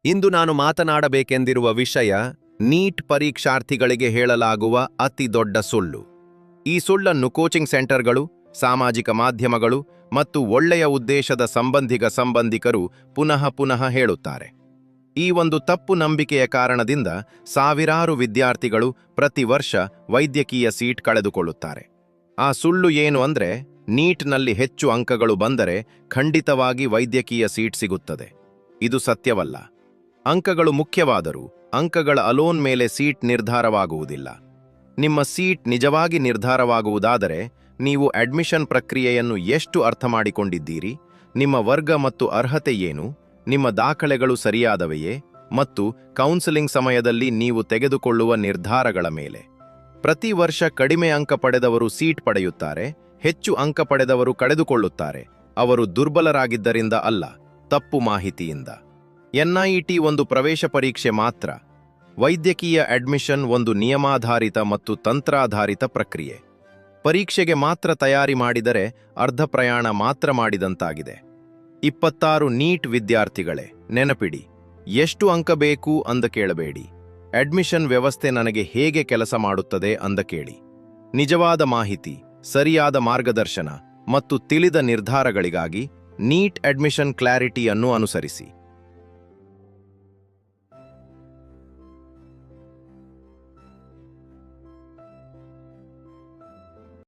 ಇಂದು ನಾನು ಮಾತನಾಡಬೇಕೆಂದಿರುವ ವಿಷಯ ನೀಟ್ ಪರೀಕ್ಷಾರ್ಥಿಗಳಿಗೆ ಹೇಳಲಾಗುವ ಅತಿ ದೊಡ್ಡ ಸುಳ್ಳು. ಈ ಸುಳ್ಳನ್ನು ಕೋಚಿಂಗ್ ಸೆಂಟರ್ಗಳು, ಸಾಮಾಜಿಕ ಮಾಧ್ಯಮಗಳು ಮತ್ತು ಒಳ್ಳೆಯ ಉದ್ದೇಶದ ಸಂಬಂಧಿಕರು ಪುನಃ ಪುನಃ ಹೇಳುತ್ತಾರೆ. ಈ ಒಂದು ತಪ್ಪು ನಂಬಿಕೆಯ ಕಾರಣದಿಂದ ಸಾವಿರಾರು ವಿದ್ಯಾರ್ಥಿಗಳು ಪ್ರತಿ ವರ್ಷ ವೈದ್ಯಕೀಯ ಸೀಟ್ ಕಳೆದುಕೊಳ್ಳುತ್ತಾರೆ. ಆ ಸುಳ್ಳು ಏನು ಅಂದ್ರೆ, ನೀಟ್ನಲ್ಲಿ ಹೆಚ್ಚು ಅಂಕಗಳು ಬಂದರೆ ಖಂಡಿತವಾಗಿ ವೈದ್ಯಕೀಯ ಸೀಟ್ ಸಿಗುತ್ತದೆ. ಇದು ಸತ್ಯವಲ್ಲ. ಅಂಕಗಳು ಮುಖ್ಯವಾದರೂ ಅಂಕಗಳ ಅಲೋನ್ ಮೇಲೆ ಸೀಟ್ ನಿರ್ಧಾರವಾಗುವುದಿಲ್ಲ. ನಿಮ್ಮ ಸೀಟ್ ನಿಜವಾಗಿ ನಿರ್ಧಾರವಾಗುವುದಾದರೆ ನೀವು ಅಡ್ಮಿಷನ್ ಪ್ರಕ್ರಿಯೆಯನ್ನು ಎಷ್ಟು ಅರ್ಥಮಾಡಿಕೊಂಡಿದ್ದೀರಿ, ನಿಮ್ಮ ವರ್ಗ ಮತ್ತು ಅರ್ಹತೆ ಏನು, ನಿಮ್ಮ ದಾಖಲೆಗಳು ಸರಿಯಾದವೆಯೇ ಮತ್ತು ಕೌನ್ಸೆಲಿಂಗ್ ಸಮಯದಲ್ಲಿ ನೀವು ತೆಗೆದುಕೊಳ್ಳುವ ನಿರ್ಧಾರಗಳ ಮೇಲೆ. ಪ್ರತಿ ವರ್ಷ ಕಡಿಮೆ ಅಂಕ ಪಡೆದವರು ಸೀಟ್ ಪಡೆಯುತ್ತಾರೆ, ಹೆಚ್ಚು ಅಂಕ ಪಡೆದವರು ಕಳೆದುಕೊಳ್ಳುತ್ತಾರೆ. ಅವರು ದುರ್ಬಲರಾಗಿದ್ದರಿಂದ ಅಲ್ಲ, ತಪ್ಪು ಮಾಹಿತಿಯಿಂದ. NIET ಒಂದು ಪ್ರವೇಶ ಪರೀಕ್ಷೆ ಮಾತ್ರ. ವೈದ್ಯಕೀಯ ಅಡ್ಮಿಷನ್ ಒಂದು ನಿಯಮಾಧಾರಿತ ಮತ್ತು ತಂತ್ರಾಧಾರಿತ ಪ್ರಕ್ರಿಯೆ. ಪರೀಕ್ಷೆಗೆ ಮಾತ್ರ ತಯಾರಿ ಮಾಡಿದರೆ ಅರ್ಧ ಪ್ರಯಾಣ ಮಾತ್ರ ಮಾಡಿದಂತಾಗಿದೆ. 26 ನೀಟ್ ವಿದ್ಯಾರ್ಥಿಗಳೇ, ನೆನಪಿಡಿ, ಎಷ್ಟು ಅಂಕ ಬೇಕು ಅಂದ ಕೇಳಬೇಡಿ. ಅಡ್ಮಿಷನ್ ವ್ಯವಸ್ಥೆ ನನಗೆ ಹೇಗೆ ಕೆಲಸ ಮಾಡುತ್ತದೆ ಅಂದ ಕೇಳಿ. ನಿಜವಾದ ಮಾಹಿತಿ, ಸರಿಯಾದ ಮಾರ್ಗದರ್ಶನ ಮತ್ತು ತಿಳಿದ ನಿರ್ಧಾರಗಳಿಗಾಗಿ ನೀಟ್ ಅಡ್ಮಿಷನ್ ಕ್ಲಾರಿಟಿಯನ್ನು ಅನುಸರಿಸಿ.